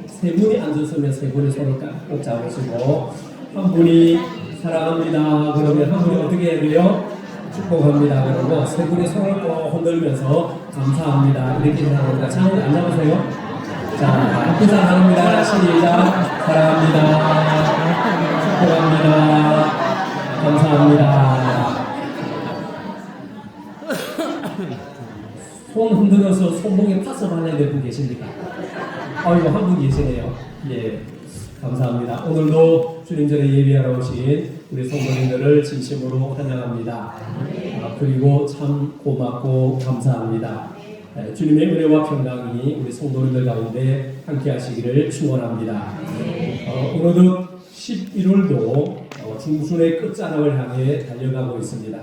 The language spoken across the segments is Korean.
세 분이 앉았으면 세 분이 손을 꼭 잡으시고, 한 분이 사랑합니다 그러면 한 분이 어떻게 해야 돼요? 축복합니다 그러고, 세 분이 손을 꼭 흔들면서 감사합니다 이렇게 생각합니다. 자, 안 잡으세요? 자, 그 사랑합니다 시작. 사랑합니다, 축복합니다, 감사합니다. 손 흔들어서 손목에 파서 발라야 될 분 계십니까? 아이고, 한 분 계시네요. 예, 감사합니다. 오늘도 주님 전에 예배하러 오신 우리 성도님들을 진심으로 환영합니다. 그리고 참 고맙고 감사합니다. 주님의 은혜와 평강이 우리 성도님들 가운데 함께 하시기를 축원합니다. 어느덧 11월도 중순의 끝자락을 향해 달려가고 있습니다.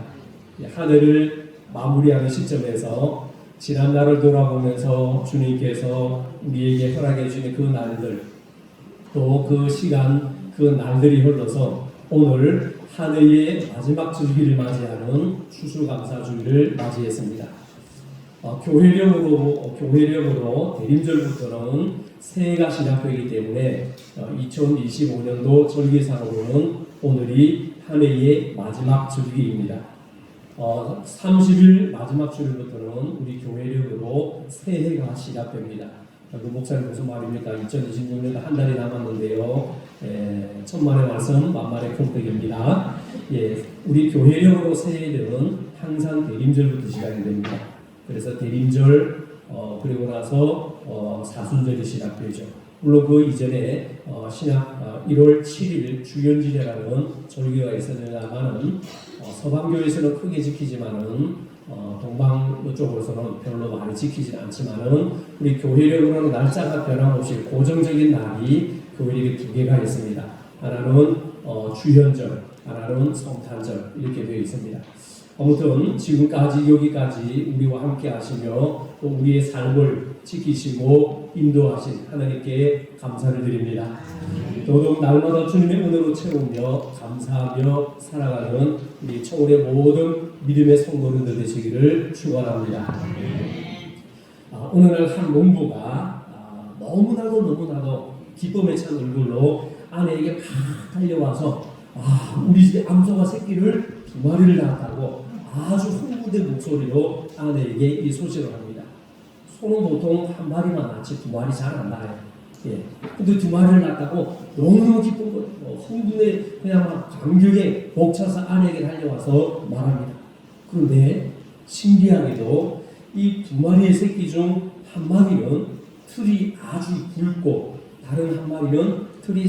한 해를 마무리하는 시점에서 지난 날을 돌아보면서 주님께서 우리에게 허락해 주신 그 날들, 또 그 시간, 그 날들이 흘러서 오늘 한 해의 마지막 주기를 맞이하는 추수감사주일을 맞이했습니다. 교회력으로 대림절부터는 새해가 시작되기 때문에 2025년도 절기상으로는 오늘이 한 해의 마지막 주기입니다. 30일 마지막 주일부터는 우리 교회력으로 새해가 시작됩니다. 그 목사님 무슨 말입니까? 2026년도 한 달이 남았는데요. 천만의 말씀 만만의 콩떡입니다. 예, 우리 교회력으로 새해는 항상 대림절부터 시작이 됩니다. 그래서 대림절 그리고 나서 사순절이 시작되죠. 물론 그 이전에 신약 1월 7일 주연지례라는 절기가 있었냐마는 서방교에서는 크게 지키지만은 동방 쪽으로서는 별로 많이 지키지 않지만은 우리 교회력으로는 날짜가 변함없이 고정적인 날이 교회력이 두 개가 있습니다. 하나는 주현절, 하나는 성탄절 이렇게 되어 있습니다. 아무튼 지금까지 여기까지 우리와 함께 하시며 또 우리의 삶을 지키시고 인도하신 하나님께 감사를 드립니다. 더더욱 날마다 주님의 은혜로 채우며 감사하며 살아가는 우리 청울의 모든 믿음의 성도님들 되시기를 축원합니다. 어느 날 한 농부가 너무나도 기쁨에 찬 얼굴로 아내에게 막 달려와서 우리 집에 암소가 새끼를 2마리를 낳았다고 아주 흥분된 목소리로 아내에게 이 소식을 합니다. 소는 보통 한 마리만 낳지 2마리 잘 안 낳아요. 예. 근데 2마리를 낳았다고 너무너무 기쁜 거예요. 흥분에 그냥 막 감격에 벅차서 아내에게 달려와서 말합니다. 그런데 신기하게도 이 2마리의 새끼 중 한 마리는 털이 아주 굵고 다른 한 마리는 털이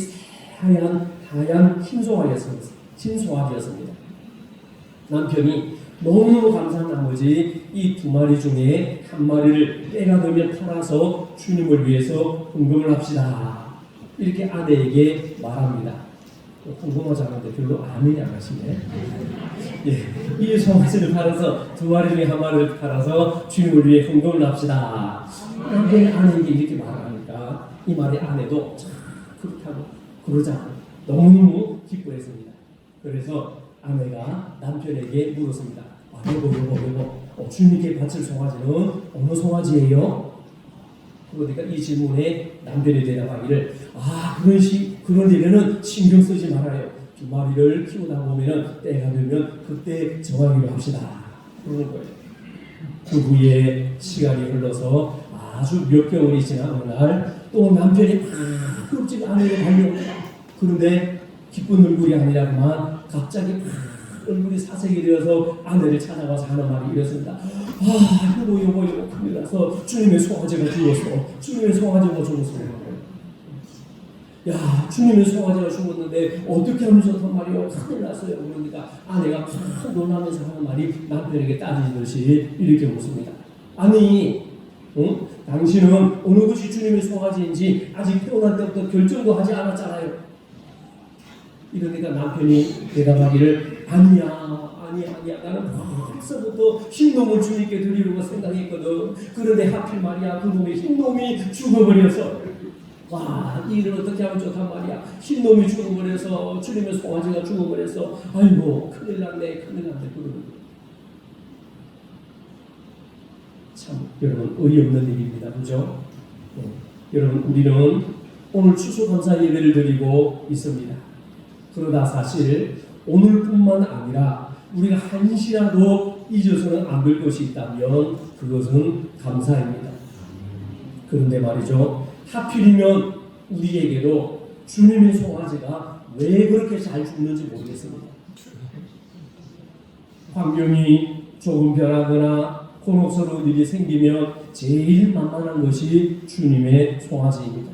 하얀 흰송아지였습니다. 남편이 너무너무 감사한 나머지 이 2마리 중에 한 마리를 때가 되면 팔아서 주님을 위해서 헌금을 합시다. 이렇게 아내에게 말합니다. 궁금하지 않은데 별로 아멘이 안 하시네. 예, 이 송아지를 팔아서 2마리 중에 한 마리를 팔아서 주님을 위해 헌금을 합시다. 남편이 아내에게 이렇게 말하니까 이 말에 아내도 참 그렇게 하고 그러지 않고 너무너무 기뻐했습니다. 그래서 아내가 남편에게 물었습니다. 여보, 주님께 바칠 송아지는 어느 송아지예요? 그러니까 이 질문에 남편이 대답하기를 그런 일에는 신경 쓰지 말아요. 2마리를 키우다 보면 때가 되면 그때 정하기로 합시다. 그러는 거예요. 그 후에 시간이 흘러서 아주 몇 개월이 지난 어느 날 또 남편이 끔찍 아내를 달려옵니다. 그런데 기쁜 얼굴이 아니라고만 갑자기 얼굴이 사색이 되어서 아내를 찾아와서 하는 말이 이랬습니다. 여보 큰일 나서 주님의 송아지가 죽었어. 주님의 송아지가 죽었어. 야, 주님의 송아지가 죽었는데 어떻게 하면 좋단 말이요? 큰일 났어요. 그러니까 아내가 팍 놀라면서 하는 말이 남편에게 따지듯이 이렇게 묻습니다. 아니, 당신은 어느 것이 주님의 송아지인지 아직 태어날 때부터 결정도 하지 않았잖아요. 이러니까 남편이 대답하기를 아니야. 나는 벌써부터 흰놈을 주님께 드리려고 생각했거든. 그런데 하필 말이야. 그놈의 흰놈이 죽어버려서 이 일을 어떻게 하면 좋단 말이야. 흰놈이 죽어버려서 주님의 송아지가 죽어버려서 아이고 큰일 났네 그러는 거예요. 참 여러분 어이없는 일입니다. 그죠? 여러분, 우리는 오늘 추수감사 예배를 드리고 있습니다. 그러다 사실 오늘뿐만 아니라 우리가 한시라도 잊어서는 안 될 것이 있다면 그것은 감사입니다. 그런데 말이죠, 하필이면 우리에게도 주님의 송아지가 왜 그렇게 잘 죽는지 모르겠습니다. 환경이 조금 변하거나 곤혹스러운 일이 생기면 제일 만만한 것이 주님의 송아지입니다.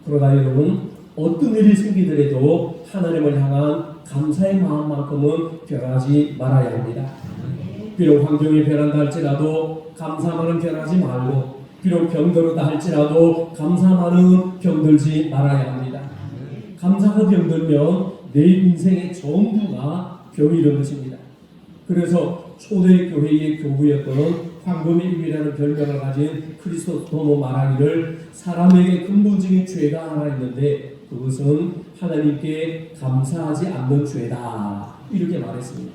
그러나 여러분, 어떤 일이 생기더라도 하나님을 향한 감사의 마음만큼은 변하지 말아야 합니다. 비록 환경이 변한다 할지라도 감사만은 변하지 말고, 비록 병들었다 할지라도 감사만은 병들지 말아야 합니다. 감사가 병들면 내 인생의 전부가 병이 된 것입니다. 그래서 초대 교회의 교부였던 황금의 입이라는 별명을 가진 크리스토토모 말하기를 사람에게 근본적인 죄가 하나 있는데 그것은 하나님께 감사하지 않는 죄다, 이렇게 말했습니다.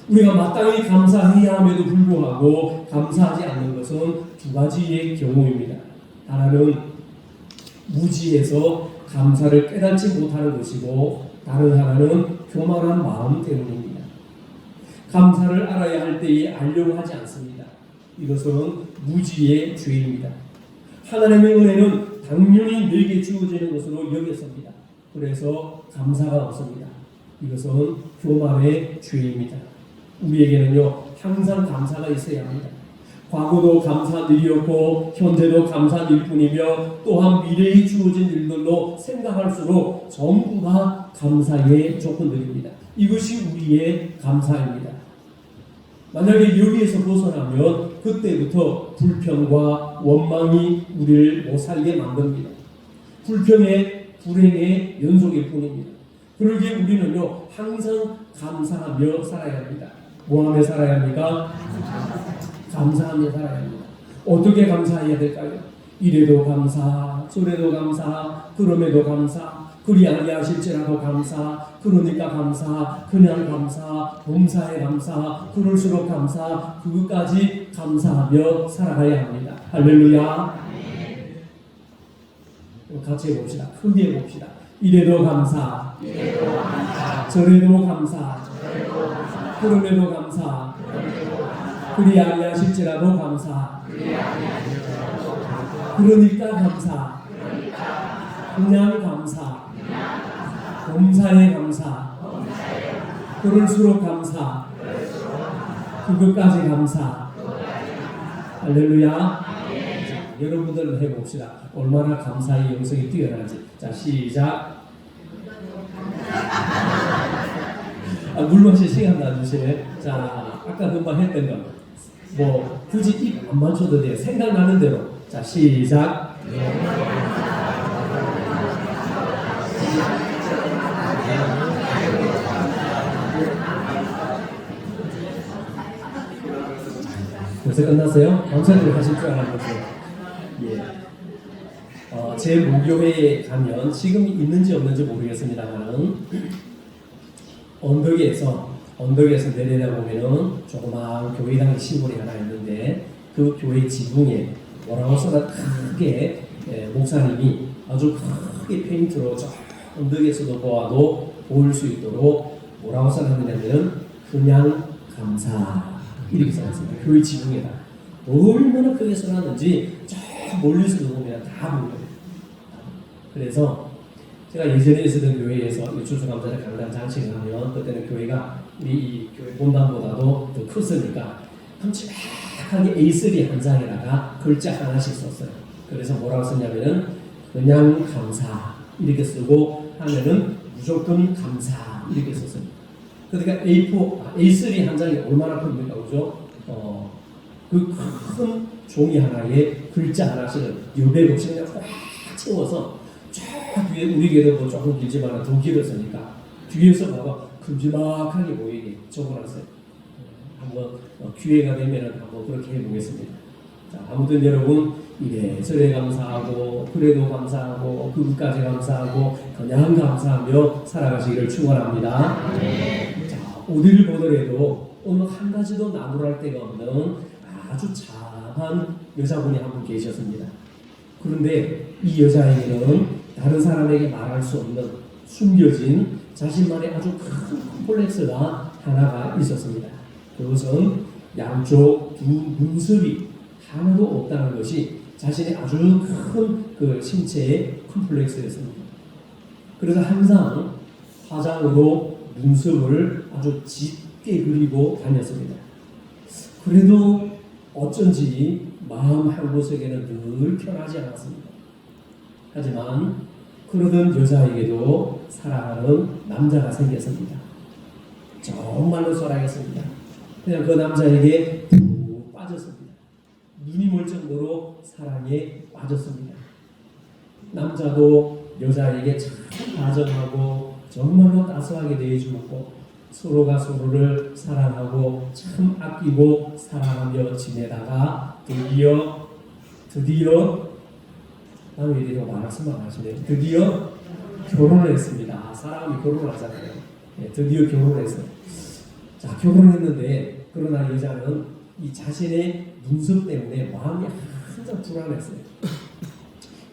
우리가 마땅히 감사해야 함에도 불구하고 감사하지 않는 것은 두 가지의 경우입니다. 하나는 무지해서 감사를 깨닫지 못하는 것이고, 다른 하나는 교만한 마음 때문입니다. 감사를 알아야 할 때에 알려고 하지 않습니다. 이것은 무지의 죄입니다. 하나님의 은혜는 당연히 내게 주어지는 것으로 여겼습니다. 그래서 감사가 없습니다. 이것은 교만의 죄입니다. 우리에게는요, 항상 감사가 있어야 합니다. 과거도 감사일이었고 현재도 감사일 뿐이며 또한 미래에 주어진 일들로 생각할수록 전부가 감사의 조건들입니다. 이것이 우리의 감사입니다. 만약에 여기에서 벗어나면 그때부터 불평과 원망이 우리를 못 살게 만듭니다. 불평의 불행의 연속일 뿐입니다. 그러기에 우리는요, 항상 감사하며 살아야 합니다. 뭐하며 살아야 합니까? 감사하며 살아야 합니다. 어떻게 감사해야 될까요? 이래도 감사, 저래도 감사, 그럼에도 감사, 그리 아니하실지라도 감사, 그러니까 감사, 그냥 감사, 범사에 감사, 그럴수록 감사, 그것까지 감사하며 살아가야 합니다. 할렐루야. 같이 해봅시다. 크게 해봅시다. 이래도 감사, 저래도 감사, 그럼에도 감사, 그리 아니하실지라도 감사, 그러니까 감사, 그냥 감사, 범사에 감사, 그럴수록 감사, 그것까지 감사. 할렐루야. 자, 여러분들은 해봅시다. 얼마나 감사의 영성이 뛰어난지. 자, 시작. 물 마실 시간 놔주세요. 자, 아까 금방 했던 거. 뭐 굳이 입 안 맞춰도 돼요. 생각나는 대로. 자, 시작. 벌써 끝났어요? 감사드리고 하실 줄 알았어요. 예. 제 모교회에 가면 지금 있는지 없는지 모르겠습니다만 언덕에서 내려다보면은 조그마한 교회당 시골이 하나 있는데 그 교회 지붕에 뭐라고 써나 크게 목사님이 아주 크게 페인트로 저 언덕에서도 보아도 보일 수 있도록 뭐라고 써놨느냐면 그냥 감사, 이렇게 써놨습니다. 교회 지붕에다 얼마나 크게 써놨는지 저 멀리서도 보면 다 보여요. 그래서 제가 예전에 있었던 교회에서 추수감사를 강단 장식을 하면 그때는 교회가 우리 이 교회 본당보다도 더 컸으니까 큼지막하게 A3 한 장에다가 글자 하나씩 썼어요. 그래서 뭐라고 썼냐면은 그냥 감사 이렇게 쓰고 하면은 무조건 감사 이렇게 썼습니다. 그러니까 A3 한 장이 얼마나 큽니까, 그죠? 그 큰 종이 하나에 글자 하나씩을 여백 없이 그냥 꽉 채워서 쫙 뒤에 우리 교회도 뭐 조금 길지만 더 길었으니까 뒤에서 봐봐 큼지막하게 보이게 적어놨어요. 한번 기회가 되면 한번 그렇게 해보겠습니다. 자, 아무튼 여러분 이래저래 감사하고 그래도 감사하고 그것까지 감사하고 그냥 감사하며 살아가시기를 축원합니다. 자, 어디를 보더라도 오늘 한 가지도 나무랄 데가 없는 아주 참한 여자분이 한 분 계셨습니다. 그런데 이 여자에게는 다른 사람에게 말할 수 없는 숨겨진 자신만의 아주 큰 콤플렉스가 하나가 있었습니다. 그것은 양쪽 두 눈썹이 하나도 없다는 것이 자신의 아주 큰 그 신체의 콤플렉스였습니다. 그래서 항상 화장으로 눈썹을 아주 짙게 그리고 다녔습니다. 그래도 어쩐지 마음 한구석에는 늘 편하지 않았습니다. 하지만 그러던 여자에게도 사랑하는 남자가 생겼습니다. 정말로 사랑했습니다. 그냥 그 남자에게 푹 빠졌습니다. 눈이 멀 정도로 사랑에 빠졌습니다. 남자도 여자에게 참 다정하고 정말로 따스하게 대해주었고 서로가 서로를 사랑하고 참 아끼고 사랑하며 지내다가 드디어 남의 일이라고 말씀만 하시네요. 드디어 결혼을 했습니다. 사람이 결혼을 하잖아요. 네, 드디어 결혼을 했어요. 자, 결혼했는데 그러나 여자는 이 자신의 눈썹 때문에 마음이 항상 불안했어요.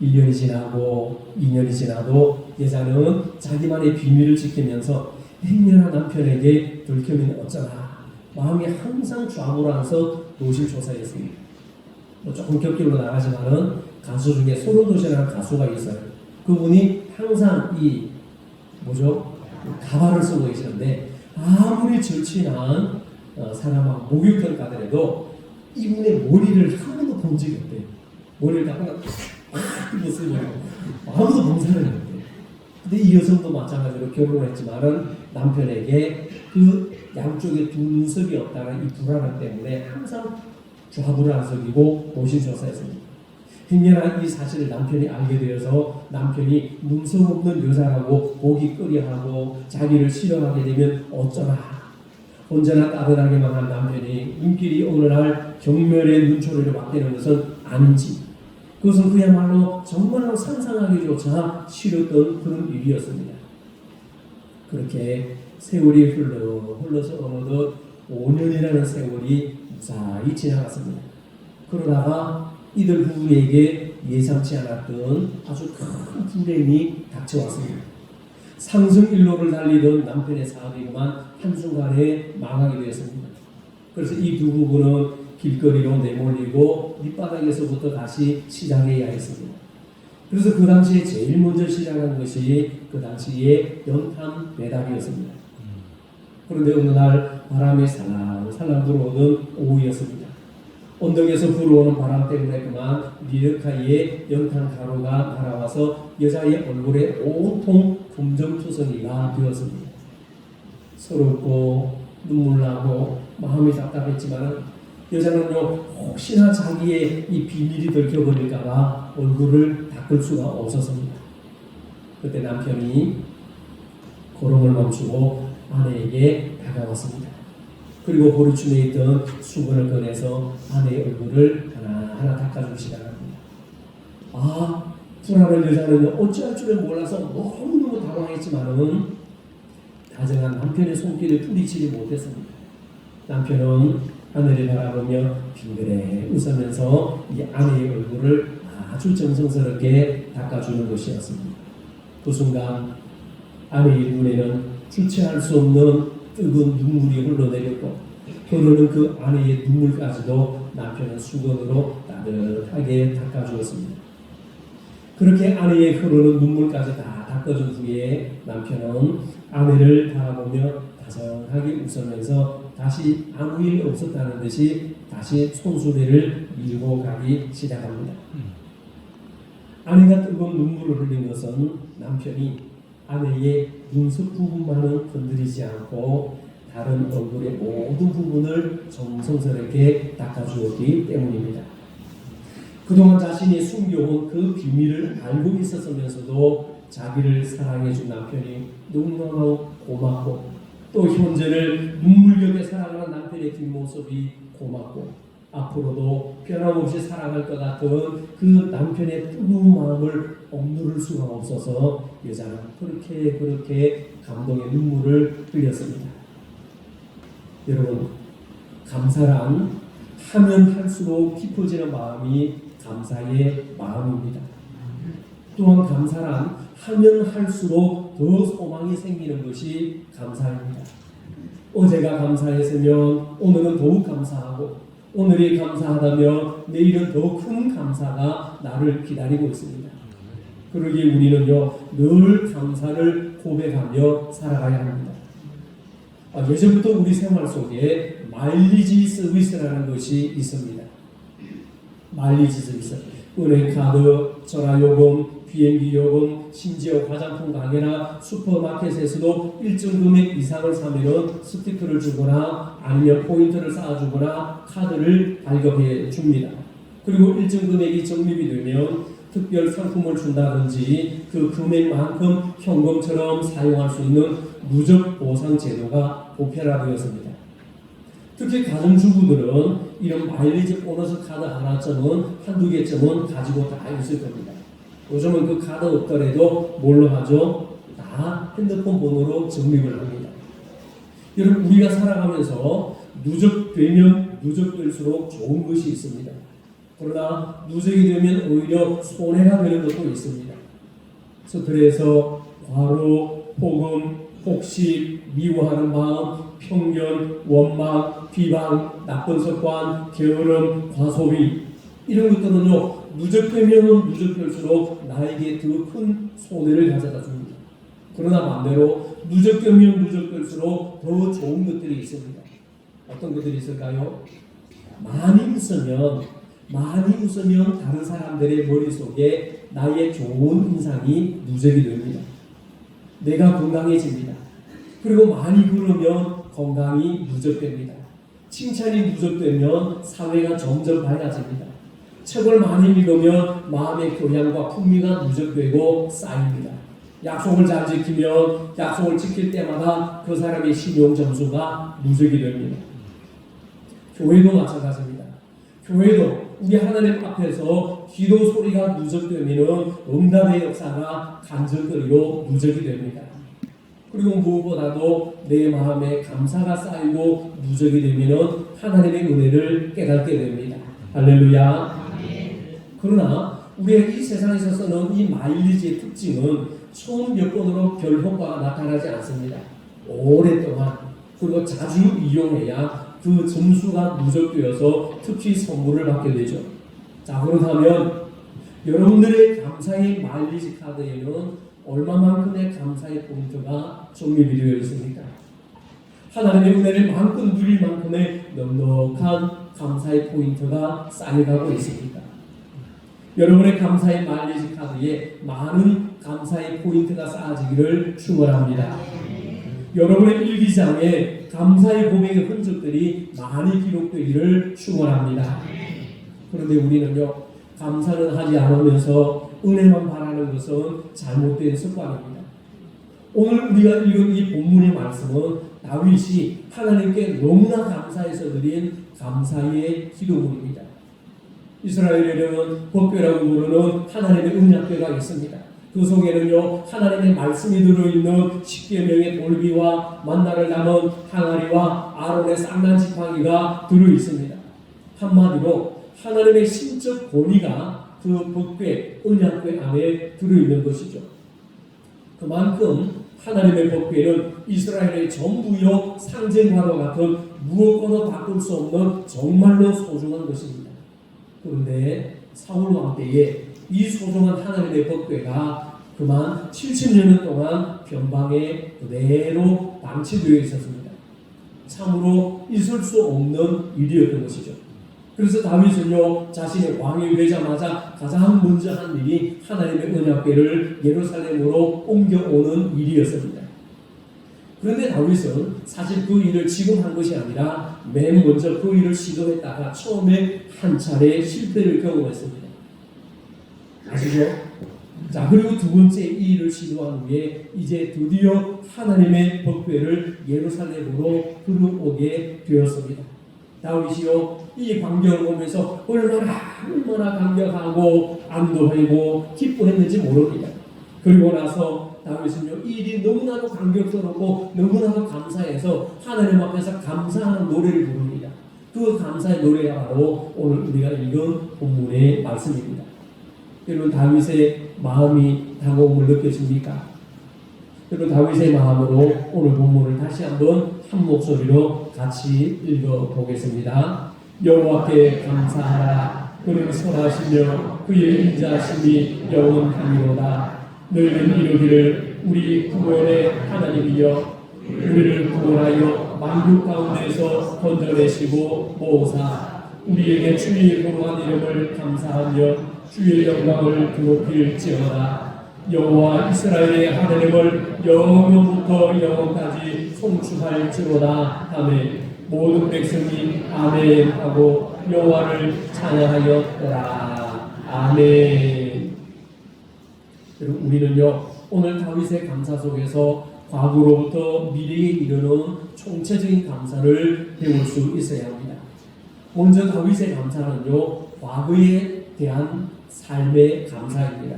1년이 지나고 2년이 지나도 여자는 자기만의 비밀을 지키면서 행여나 남편에게 들키면 어쩌나 마음이 항상 좌불안서 노심초사했습니다. 조금 곁길로 나가지만은 가수 중에 소름돋으라는 가수가 있어요. 그분이 항상 가발을 쓰고 계시는데 아무리 절친한 사람하고 목욕탕 가더라도 이분의 머리를 한 번도 본 적이 없대요. 머리를 다 그냥 팍 쓰고 아무도 봉사를 안 했대요. 근데 이 여성도 마찬가지로 결혼을 했지만은 남편에게 그 양쪽에 두 눈썹이 없다는 이 불안함 때문에 항상 좌불안석이고 노심초사했습니다. 행여나 이 사실을 남편이 알게 되어서 남편이 눈썹 없는 여자라고 보기 끄려하고 자기를 싫어하게 되면 어쩌나 언제나 따뜻하게만 한 남편이 눈길이 어느 날 경멸의 눈초리를 맞대는 것은 아닌지 그것은 그야말로 정말로 상상하기조차 싫었던 그런 일이었습니다. 그렇게 세월이 흘러서 어느덧 5년이라는 세월이 무사히 지나갔습니다. 그러다가 이들 부부에게 예상치 않았던 아주 큰 불행이 닥쳐왔습니다. 상승일로를 달리던 남편의 사업이 그만 한순간에 망하게 되었습니다. 그래서 이 두 부부는 길거리로 내몰리고 밑바닥에서부터 다시 시작해야 했습니다. 그래서 그 당시에 제일 먼저 시작한 것이 그 당시에 연탄 배달이었습니다. 그런데 어느 날 바람이 살랑살랑 불어오던 오후였습니다. 언덕에서 불어오는 바람 때문에 그만 리어카에 연탄 가루가 날아와서 여자의 얼굴에 온통 금정투성이가 되었습니다. 서럽고 눈물나고 마음이 답답했지만 여자는요 혹시나 자기의 이 비밀이 들켜버릴까봐 얼굴을 닦을 수가 없었습니다. 그때 남편이 걸음을 멈추고 아내에게 다가왔습니다. 그리고 허리춤에 있던 수건을 꺼내서 아내의 얼굴을 하나하나 닦아주기 시작합니다. 불안한 여자는 어찌할 줄을 몰라서 너무너무 당황했지만은 다정한 남편의 손길을 뿌리치지 못했습니다. 남편은 하늘을 바라보며 빙그레 웃으면서 이 아내의 얼굴을 아주 정성스럽게 닦아주는 것이었습니다. 그 순간 아내의 눈에는 주체할 수 없는 뜨거운 눈물이 흘러내렸고 흐르는 그 아내의 눈물까지도 남편은 수건으로 따뜻하게 닦아주었습니다. 그렇게 아내의 흐르는 눈물까지 다 닦아준 후에 남편은 아내를 바라보며 다정하게 웃으면서 다시 아무 일 없었다는 듯이 다시 손수레를 밀고 가기 시작합니다. 아내가 뜨거운 눈물을 흘린 것은 남편이 아내의 눈썹 부분만은 건드리지 않고 다른 얼굴의 모든 부분을 정성스럽게 닦아주었기 때문입니다. 그동안 자신이 숨겨온 그 비밀을 알고 있었으면서도 자기를 사랑해준 남편이 너무너무 고맙고 또 현재를 눈물겹게 사랑하는 남편의 뒷모습이 고맙고 앞으로도 변함없이 사랑할 것 같은 그 남편의 뜨거운 마음을 억누를 수가 없어서 여자는 그렇게 감동의 눈물을 흘렸습니다. 여러분, 감사란 하면 할수록 깊어지는 마음이 감사의 마음입니다. 또한 감사란 하면 할수록 더 소망이 생기는 것이 감사입니다. 어제가 감사했으면 오늘은 더욱 감사하고, 오늘이 감사하다면 내일은 더 큰 감사가 나를 기다리고 있습니다. 그러기에 우리는요, 늘 감사를 고백하며 살아가야 합니다. 예전부터 우리 생활 속에 마일리지 서비스라는 것이 있습니다. 마일리지 서비스, 은행카드, 전화요금, 비행기요금, 심지어 화장품 가게나 슈퍼마켓에서도 일정 금액 이상을 사면 스티커를 주거나 아니면 포인트를 쌓아주거나 카드를 발급해 줍니다. 그리고 일정 금액이 적립이 되면 특별 상품을 준다든지 그 금액만큼 현금처럼 사용할 수 있는 누적 보상 제도가 보편화되었습니다. 특히 가정주부들은 이런 마일리지 보너스 카드 하나쯤은 한두 개쯤은 가지고 다 있을 겁니다. 요즘은 그 카드 없더라도 뭘로 하죠? 다 핸드폰 번호로 적립을 합니다. 여러분, 우리가 살아가면서 누적되면 누적될수록 좋은 것이 있습니다. 그러나 누적이 되면 오히려 손해가 되는 것도 있습니다. 그래서 과로, 폭음, 혹시, 미워하는 마음, 편견, 원망, 비방, 나쁜 습관, 게으름, 과소비, 이런 것들은요, 누적되면 누적될수록 나에게 더 큰 손해를 가져다 줍니다. 그러나 반대로 누적되면 누적될수록 더 좋은 것들이 있습니다. 어떤 것들이 있을까요? 많이 웃으면 다른 사람들의 머릿속에 나의 좋은 인상이 누적이 됩니다. 내가 건강해집니다. 그리고 많이 걸으면 건강이 누적됩니다. 칭찬이 누적되면 사회가 점점 밝아집니다. 책을 많이 읽으면 마음의 교양과 풍미가 누적되고 쌓입니다. 약속을 잘 지키면 약속을 지킬 때마다 그 사람의 신용 점수가 누적이 됩니다. 교회도 마찬가지입니다. 교회도 우리 하나님 앞에서 기도 소리가 누적되면 응답의 역사가 간절거리로 누적이 됩니다. 그리고 무엇보다도 내 마음에 감사가 쌓이고 누적이 되면 하나님의 은혜를 깨닫게 됩니다. 할렐루야. 그러나 우리가 이 세상에서 쓰는 이 마일리지의 특징은 처음 몇 번으로 별 효과가 나타나지 않습니다. 오랫동안 그리고 자주 이용해야 그 점수가 누적되어서 특히 선물을 받게 되죠. 자, 그렇다면 여러분들의 감사의 마일리지 카드에는 얼마만큼의 감사의 포인트가 적립이 되어 있습니까? 하나님의 은혜를 마음껏 누릴 만큼의 넉넉한 감사의 포인트가 쌓여가고 있습니까? 여러분의 감사의 마일리지 카드에 많은 감사의 포인트가 쌓아지기를 축원합니다. 여러분의 일기장에 감사의 고백의 흔적들이 많이 기록되기를 축원합니다. 그런데 우리는요, 감사는 하지 않으면서 은혜만 바라는 것은 잘못된 습관입니다. 오늘 우리가 읽은 이 본문의 말씀은 다윗이 하나님께 너무나 감사해서 드린 감사의 기도문입니다. 이스라엘에는 법궤라고 부르는 하나님의 언약궤가 있습니다. 그 속에는요, 하나님의 말씀이 들어있는 십계명의 돌비와 만나를 담은 항아리와 아론의 쌍난 지팡이가 들어있습니다. 한마디로 하나님의 신적 권위가 그 법궤, 언약궤 안에 들어있는 것이죠. 그만큼 하나님의 법궤는 이스라엘의 전부요 상징과도 같은 무엇과도 바꿀 수 없는 정말로 소중한 것입니다. 그런데 사울 왕 때에 이 소중한 하나님의 법궤가 그만 70년 동안 변방에 그대로 방치되어 있었습니다. 참으로 있을 수 없는 일이었던 것이죠. 그래서 다윗은요, 자신의 왕이 되자마자 가장 먼저 한 일이 하나님의 언약궤를 예루살렘으로 옮겨오는 일이었습니다. 그런데 다윗은 사실 그 일을 지금 한 것이 아니라 맨 먼저 그 일을 시도했다가 처음에 한 차례 실패를 경험했습니다. 아시죠? 자, 그리고 두 번째 이 일을 시도한 후에 이제 드디어 하나님의 법궤를 예루살렘으로 들어오게 되었습니다. 다윗이요, 이 광경을 보면서 얼마나 감격하고 안도하고 기뻐했는지 모릅니다. 그리고 나서 다윗은요, 이 일이 너무나도 감격스럽고 너무나도 감사해서 하나님 앞에서 감사하는 노래를 부릅니다. 그 감사의 노래가 바로 오늘 우리가 읽은 본문의 말씀입니다. 여러분 다윗의 마음이 다가옴을 느껴집니까? 여러분 다윗의 마음으로 오늘 본문을 다시 한번 한 목소리로 같이 읽어보겠습니다. 여호와께 감사하라. 그는 선하시며 그의 인자하심이 영원하리로다. 너희는 이르기를 우리 구원의 하나님이여 우리를 구원하여 만국 가운데서 건져내시고 모으사 우리에게 주의 거룩한 이름을 감사하며 주의 영광을 높일지어다. 여호와 이스라엘의 하나님을 영원부터 영원까지 송축할지로다. 아멘. 모든 백성이 아멘 하고 여호와를 찬양하였더라. 아멘. 여러분 우리는요 오늘 다윗의 감사 속에서 과거로부터 미래에 이르는 총체적인 감사를 배울 수 있어야 합니다. 먼저 다윗의 감사는요 과거에 대한 삶의 감사입니다.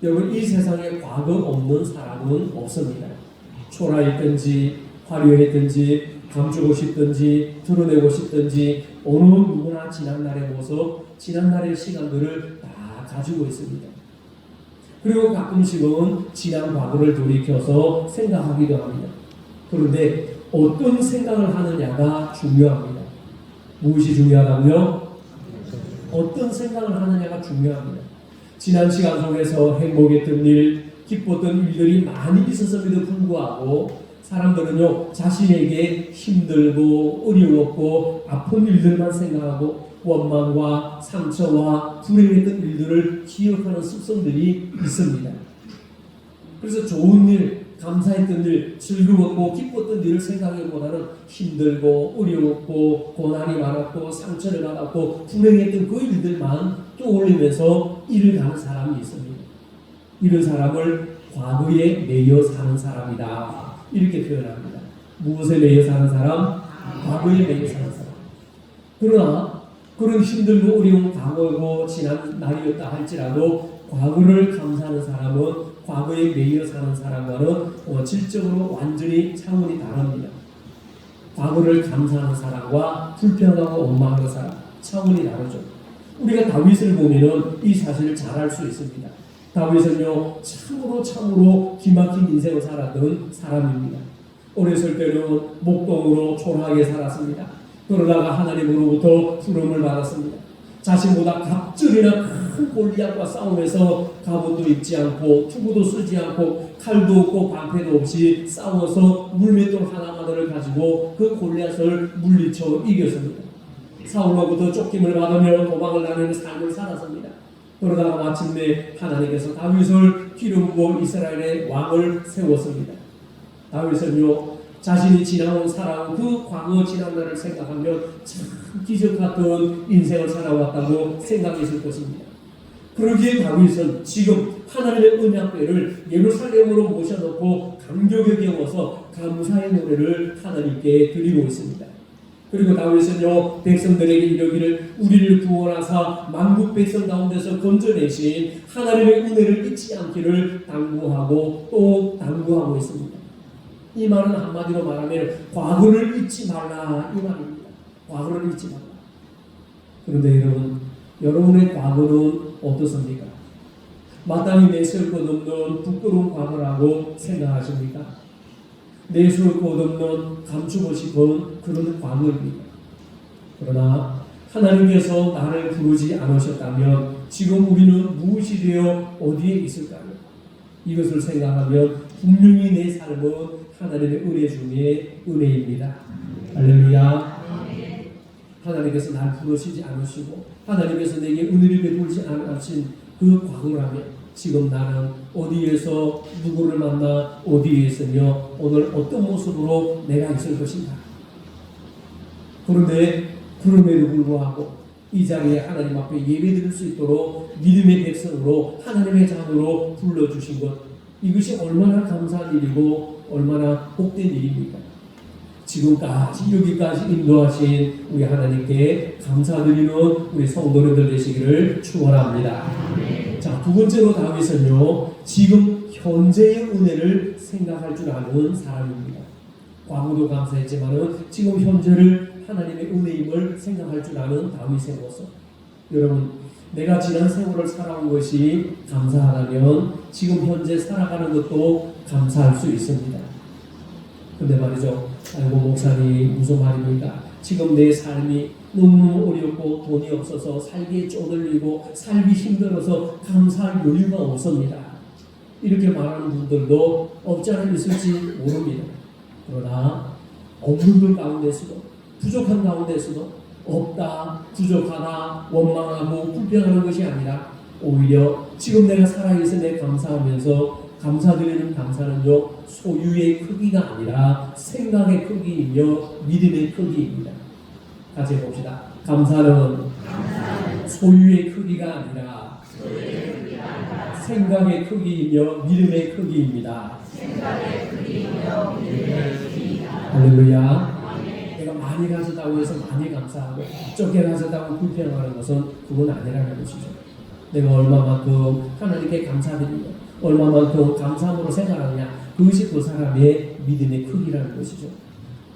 여러분 이 세상에 과거 없는 사람은 없습니다. 초라했든지 화려했든지 감추고 싶든지 드러내고 싶든지 어느 누구나 지난날의 모습, 지난날의 시간들을 다 가지고 있습니다. 그리고 가끔씩은 지난 과거를 돌이켜서 생각하기도 합니다. 그런데 어떤 생각을 하느냐가 중요합니다. 무엇이 중요하다고요? 어떤 생각을 하느냐가 중요합니다. 지난 시간 속에서 행복했던 일, 기뻤던 일들이 많이 있었음에도 불구하고 사람들은요 자신에게 힘들고 어려웠고 아픈 일들만 생각하고 원망과 상처와 불행했던 일들을 기억하는 습성들이 있습니다. 그래서 좋은 일, 감사했던 일, 즐거웠고 기뻤던 일을 생각하기보다는 힘들고 어려웠고 고난이 많았고 상처를 받았고 불행했던 그 일들만 떠올리면서 일을 가는 사람이 있습니다. 이런 사람을 과거에 매여 사는 사람이다. 이렇게 표현합니다. 무엇에 매여 사는 사람? 과거에 매여 사는 사람. 그러나 그런 힘들고 어려운 과거고 지난 날이었다 할지라도 과거를 감사하는 사람은 과거에 매여 사는 사람과는 질적으로 완전히 차원이 다릅니다. 과거를 감사하는 사람과 불평하고 원망하는 사람 차원이 다르죠. 우리가 다윗을 보면은 이 사실을 잘 알 수 있습니다. 다윗은요 참으로 기막힌 인생을 살았던 사람입니다. 어렸을 때는 목동으로 초라하게 살았습니다. 그러다가 하나님으로부터 부름을 받았습니다. 자신보다 갑절이나 큰 골리앗과 싸우면서 갑옷도 입지 않고 투구도 쓰지 않고 칼도 없고 방패도 없이 싸워서 물맷돌 하나만을 가지고 그 골리앗을 물리쳐 이겼습니다. 사울로부터 쫓김을 받으며 도망을 다니는 삶을 살았습니다. 그러다가 마침내 하나님께서 다윗을 기름 부어 이스라엘의 왕을 세웠습니다. 다윗은요 자신이 지나온 살아온 그 과거 지난날을 생각하면 참 기적 같은 인생을 살아왔다고 생각했을 것입니다. 그러기에 다윗은 지금 하나님의 언약궤를 예루살렘으로 모셔놓고 감격에 겨워서 감사의 노래를 하나님께 드리고 있습니다. 그리고 다윗은요 백성들에게 이르기를 우리를 구원하사 만국 백성 가운데서 건져내신 하나님의 은혜를 잊지 않기를 당부하고 또 당부하고 있습니다. 이 말은 한마디로 말하면 과거를 잊지 말라 이 말입니다. 과거를 잊지 말라. 그런데 여러분의 과거는 어떻습니까? 마땅히 내세울 것 없는 부끄러운 과거라고 생각하십니까? 내세울 것 없는 감추고 싶은 그런 과거입니다. 그러나 하나님께서 나를 부르지 않으셨다면 지금 우리는 무엇이 되어 어디에 있을까요? 이것을 생각하면 분명히 내 삶은 하나님의 은혜 중에 은혜입니다. 할렐루야. 하나님께서 날 부르시지 않으시고 하나님께서 내게 은혜를 베풀지 않으신 그 과거라면 지금 나는 어디에서 누구를 만나 어디에 있으며 오늘 어떤 모습으로 내가 있을 것인가. 그런데 그럼에도 불구하고 이 자리에 하나님 앞에 예배드릴 수 있도록 믿음의 백성으로 하나님의 자녀로 불러주신 것, 이것이 얼마나 감사한 일이고 얼마나 복된 일입니까? 지금까지 여기까지 인도하신 우리 하나님께 감사드리는 우리 성도님들 되시기를 축원합니다. 자, 두 번째로 다윗은요 지금 현재의 은혜를 생각할 줄 아는 사람입니다. 과거도 감사했지만은 지금 현재를 하나님의 은혜임을 생각할 줄 아는 다윗의 모습. 여러분, 내가 지난 세월을 살아온 것이 감사하다면 지금 현재 살아가는 것도 감사할 수 있습니다. 근데 말이죠, 아이고 목사님 무슨 말입니까? 지금 내 삶이 너무 어렵고 돈이 없어서 살기에 쪼들리고 살기 힘들어서 감사할 여유가 없습니다. 이렇게 말하는 분들도 없지 않아 있을지 모릅니다. 그러나 없는 것 가운데서도, 부족한 가운데서도 없다, 부족하다, 원망하고 불평하는 것이 아니라 오히려 지금 내가 살아있음에 감사하면서 감사드리는 감사는요, 소유의 크기가 아니라 생각의 크기이며 믿음의 크기입니다. 같이 해봅시다. 감사는 소유의 크기가 아니라 생각의 크기이며 믿음의 크기입니다. 할렐루야. 내가 많이 가졌다고 해서 많이 감사하고 적게 가졌다고 불평하는 것은 그건 아니라는 것이죠. 내가 얼마만큼 하나님께 감사드리며 얼마만큼 감사함으로 생각하느냐, 그것이 그 사람의 믿음의 크기라는 것이죠.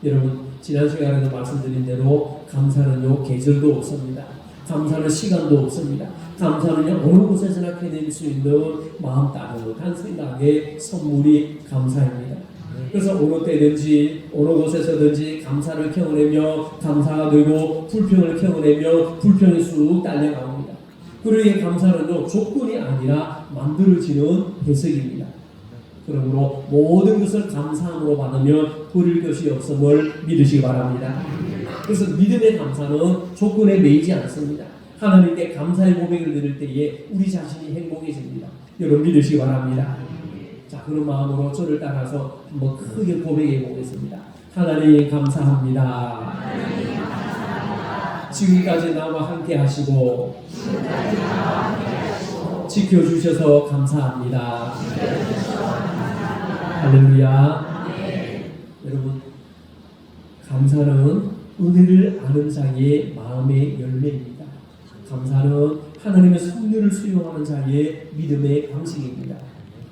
여러분, 지난 시간에도 말씀드린 대로 감사는요, 계절도 없습니다. 감사는 시간도 없습니다. 감사는요, 어느 곳에서나 캐낼 수 있는 마음 따뜻한 생각의 선물이 감사입니다. 그래서 어느 때든지 어느 곳에서든지 감사를 켜어내며 감사가 되고 불평을 켜어내며 불평이 쑥 딸려나옵니다. 그러기에 감사는요, 조건이 아니라 만들어지는 해석입니다. 그러므로 모든 것을 감사함으로 받으면 버릴 것이 없음을 믿으시기 바랍니다. 그래서 믿음의 감사는 조건에 매이지 않습니다. 하나님께 감사의 고백을 드릴 때에 우리 자신이 행복해집니다. 여러분 믿으시기 바랍니다. 자, 그런 마음으로 저를 따라서 한번 크게 고백해 보겠습니다. 하나님 감사합니다. 지금까지 나와 함께 하시고 지켜주셔서 감사합니다. 할렐루야. 여러분, 감사는 은혜를 아는 자의 마음의 열매입니다. 감사는 하나님의 섭리를 수용하는 자의 믿음의 방식입니다.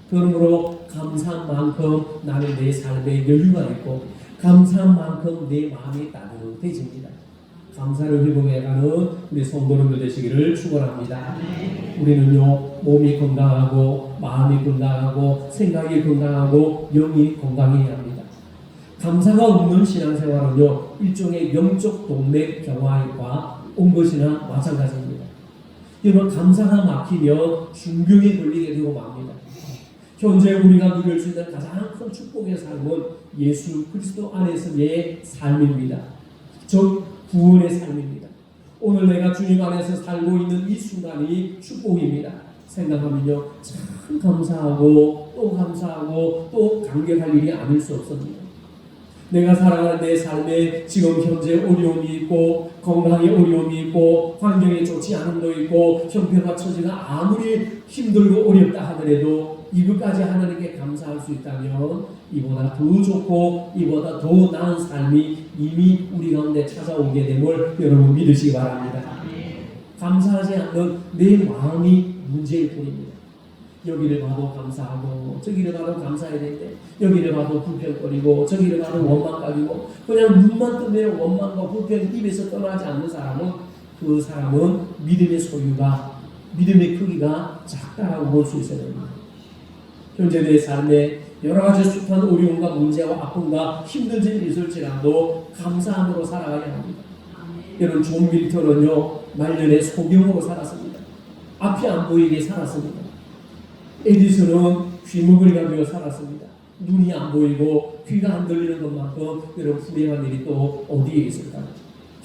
그러므로 감사한 만큼 나는 내 삶에 여유가 있고 감사한 만큼 내 마음이 따뜻해집니다. 감사를 회복해가는 우리 성도님들 되시기를 축원합니다. 우리는요, 몸이 건강하고 마음이 건강하고 생각이 건강하고 영이 건강해야 합니다. 감사가 없는 신앙생활은요, 일종의 영적 동맥 경화과 온 것이나 마찬가지입니다. 여러분, 감사가 막히면 중병에 걸리게 되고 맙니다. 현재 우리가 누릴 수 있는 가장 큰 축복의 삶은 예수 그리스도 안에서의 삶입니다. 즉 구원의 삶입니다. 오늘 내가 주님 안에서 살고 있는 이 순간이 축복입니다. 생각하면요, 참 감사하고 또 감사하고 또 감격할 일이 아닐 수 없습니다. 내가 살아가는 내 삶에 지금 현재 어려움이 있고 건강에 어려움이 있고 환경이 좋지 않음도 있고 형편과 처지가 아무리 힘들고 어렵다 하더라도 이것까지 하나님께 감사할 수 있다면 이보다 더 좋고 이보다 더 나은 삶이 이미 우리 가운데 찾아오게 됨을 여러분 믿으시기 바랍니다. 감사하지 않는 내 마음이 문제일 뿐입니다. 여기를 봐도 감사하고 저기를 봐도 감사해야 되는데 여기를 봐도 불평거리고 저기를 봐도 원망거리고 그냥 눈만 뜨면 원망과 불평 입에서 떠나지 않는 사람은 그 사람은 믿음의 소유가 믿음의 크기가 작다라고 볼 수 있어야 됩니다. 현재 내 삶에 여러 가지 숱한 어려움과 문제와 아픔과 힘든 점이 있을지라도 감사함으로 살아가야 합니다. 여러분, 존 밀턴은요, 말년에 소경으로 살았습니다. 앞이 안 보이게 살았습니다. 에디슨은 귀머거리가 되어 살았습니다. 눈이 안 보이고 귀가 안 들리는 것만큼 여러분 불행한 일이 또 어디에 있을까요?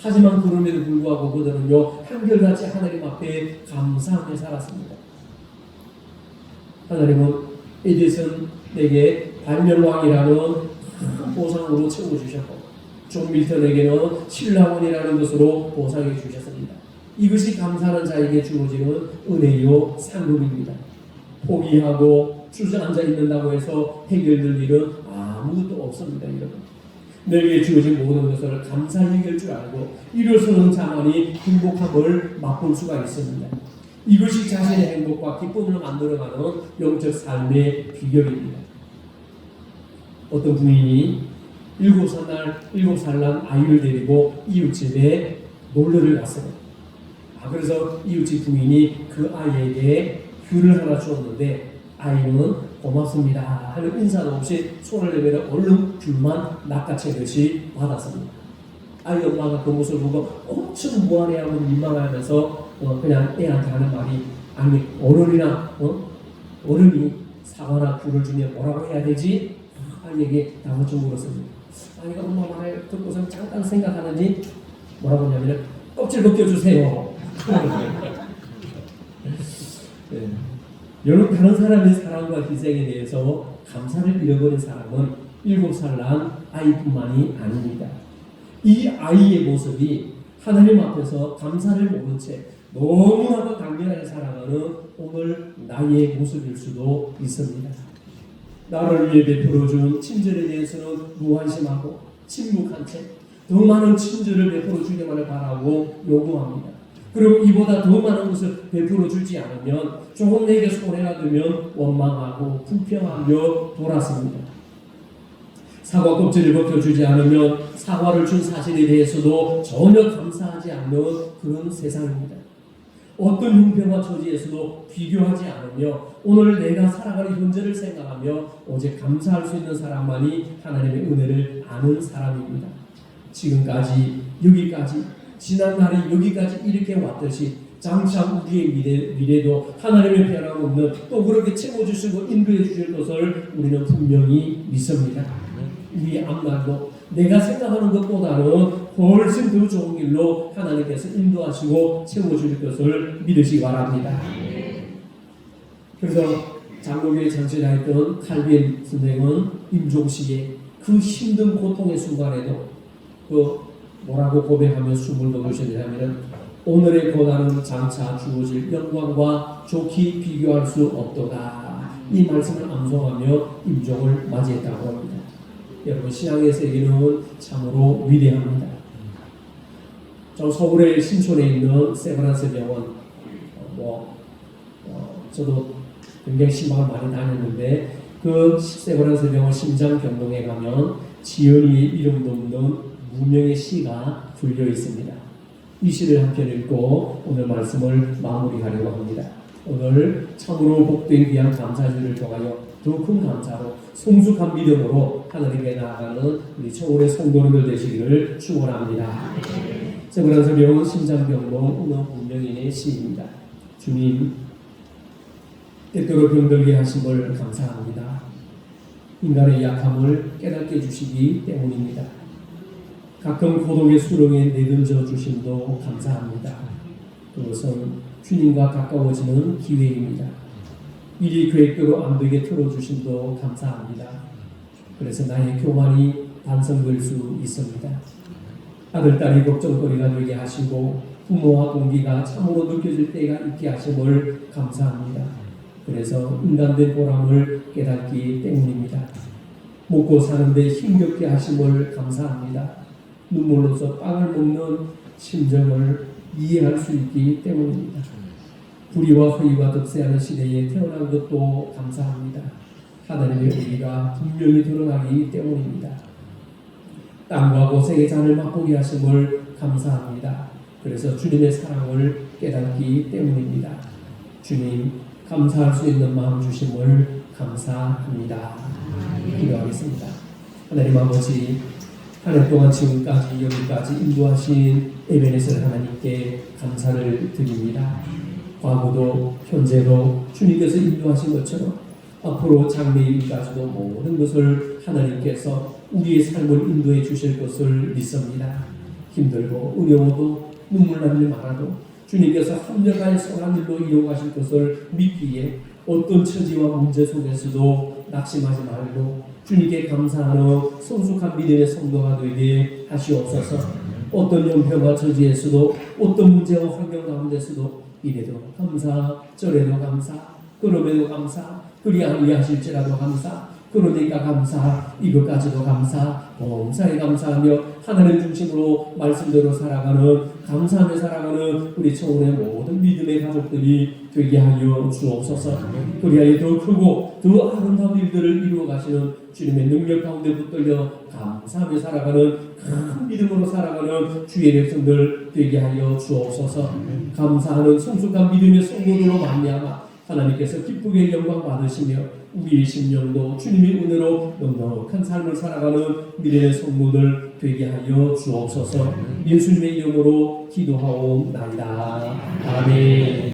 하지만 그럼에도 불구하고 그들은요, 한결같이 하나님 앞에 감사하며 살았습니다. 하나님은 에디슨에게 발명왕이라는 큰 보상으로 채워주셨고 존 밀턴에게는 신랑원이라는 것으로 보상해 주셨습니다. 이것이 감사하는 자에게 주어지는 은혜요 상급입니다. 포기하고 주저앉아 있는다고 해서 해결될 일은 아무것도 없습니다. 여러분, 내게 주어진 모든 것을 감사히 여길 줄 알고 이로서는 자만이 행복함을 맛볼 수가 있습니다. 이것이 자신의 행복과 기쁨을 만들어가는 영적 삶의 비결입니다. 어떤 부인이 7살 난 아이를 데리고 이웃집에 놀러를 갔어요. 그래서 이웃집 부인이 그 아이에게 귤을 하나 주었는데 아이는 고맙습니다 하는 인사도 없이 손을 내밀어 얼른 귤만 낚아채듯이 받았습니다. 아이 엄마가 그 모습을 보고 엄청 무안해 하고 민망하면서 그냥 애한테 하는 말이 아니 어른이 사과나 귤을 주면 뭐라고 해야 되지? 아이에게 다음쯤 물었습니다. 아이가 엄마 말을 듣고서 잠깐 생각하는지 뭐라고 하냐면 껍질 벗겨주세요. 네. 여러분 다른 사람의 사랑과 희생에 대해서 감사를 잃어버린 사람은 7살 난 아이뿐만이 아닙니다. 이 아이의 모습이 하나님 앞에서 감사를 모른 채 너무나도 당연하게 살아가는 오늘 나의 모습일 수도 있습니다. 나를 위해 베풀어준 친절에 대해서는 무관심하고 침묵한 채 더 많은 친절을 베풀어 주기만을 바라고 요구합니다. 그리고 이보다 더 많은 것을 베풀어 주지 않으면 조금 내게 손해가 되면 원망하고 불평하며 돌았습니다. 사과 껍질을 벗겨주지 않으면 사과를 준 사실에 대해서도 전혀 감사하지 않는 그런 세상입니다. 어떤 형편과 처지에서도 비교하지 않으며 오늘 내가 살아가는 현재를 생각하며 오직 감사할 수 있는 사람만이 하나님의 은혜를 아는 사람입니다. 지금까지 여기까지 지난 날이 여기까지 이렇게 왔듯이 장차 우리의 미래도 하나님의 변함없는 또 그렇게 채워주시고 인도해 주실 것을 우리는 분명히 믿습니다. 우리의 앞날도 내가 생각하는 것보다는 훨씬 더 좋은 길로 하나님께서 인도하시고 채워주실 것을 믿으시기 바랍니다. 그래서 장로교회 장로자였던 칼빈 선생은 임종식의 그 힘든 고통의 순간에도 뭐라고 고백하며 숨을 거두시냐면 오늘의 고난은 장차 주어질 영광과 좋게 비교할 수 없도다. 이 말씀을 암송하며 임종을 맞이했다고 합니다. 여러분 신앙의 세계는 참으로 위대합니다. 저 서울의 신촌에 있는 세브란스 병원 저도 굉장히 신방을 많이 다녔는데 그 세브란스 병원 심장병동에 가면 지연이의 이름도 없는 무명의 시가 풀려 있습니다. 이 시를 한편 읽고 오늘 말씀을 마무리하려고 합니다. 오늘 참으로 복된 귀한 감사주를 통하여 더 큰 감사로 성숙한 믿음으로 하나님께 나아가는 우리 청울의 성도님들 되시기를 축원합니다. 세브란스 병원 심장병동 어느 무명인의 시입니다. 주님 때때로 병들게 하심을 감사합니다. 인간의 약함을 깨닫게 해주시기 때문입니다. 가끔 고독의 수렁에 내던져 주심도 감사합니다. 그것은 주님과 가까워지는 기회입니다. 미리 계획대로 안 되게 틀어주심도 감사합니다. 그래서 나의 교만이 반성될 수 있습니다. 아들, 딸이 걱정거리가 되게 하시고 부모와 동기가 참으로 느껴질 때가 있게 하심을 감사합니다. 그래서 인간된 보람을 깨닫기 때문입니다. 먹고 사는데 힘겹게 하심을 감사합니다. 눈물로서 빵을 먹는 심정을 이해할 수 있기 때문입니다. 불의와 허위가 득세하는 시대에 태어난 것도 감사합니다. 하나님의 의가 분명히 드러나기 때문입니다. 땀과 고생의 잔을 맛보게 하심을 감사합니다. 그래서 주님의 사랑을 깨닫기 때문입니다. 주님, 감사할 수 있는 마음 주심을 감사합니다. 기도하겠습니다. 하나님 아버지, 한 해 동안 지금까지 여기까지 인도하신 에베네셀 하나님께 감사를 드립니다. 과거도 현재도 주님께서 인도하신 것처럼 앞으로 장래일까지도 모든 것을 하나님께서 우리의 삶을 인도해 주실 것을 믿습니다. 힘들고 어려워도 눈물 나는 일 많아도 주님께서 합력하여 선한 일로 이루어가실 것을 믿기에 어떤 처지와 문제 속에서도 낙심하지 말고 주님께 감사하는 성숙한 믿음의 성도가 되게 하시옵소서. 어떤 형편과 처지에서도 어떤 문제와 환경 가운데서도 이래도 감사, 저래도 감사, 그럼에도 감사, 그리 아니하실지라도 감사, 그러니까 감사, 이것까지도 감사, 범사에 감사하며 하나님 중심으로 말씀대로 살아가는, 감사하며 살아가는 우리 청운의 모든 믿음의 가족들이 되게 하여 주옵소서. 그리하여 더 크고 더 아름다운 일들을 이루어 가시는 주님의 능력 가운데 붙들려 감사하며 살아가는 큰 믿음으로 살아가는 주의 백성들 되게 하여 주옵소서. 감사하는 성숙한 믿음의 성도들로 말미암아 하나님께서 기쁘게 영광 받으시며 우리의 심령도 주님의 은혜로 넉넉한 삶을 살아가는 미래의 성도들 되게 하여 주옵소서. 예수님의 이름으로 기도하옵나이다. 아멘.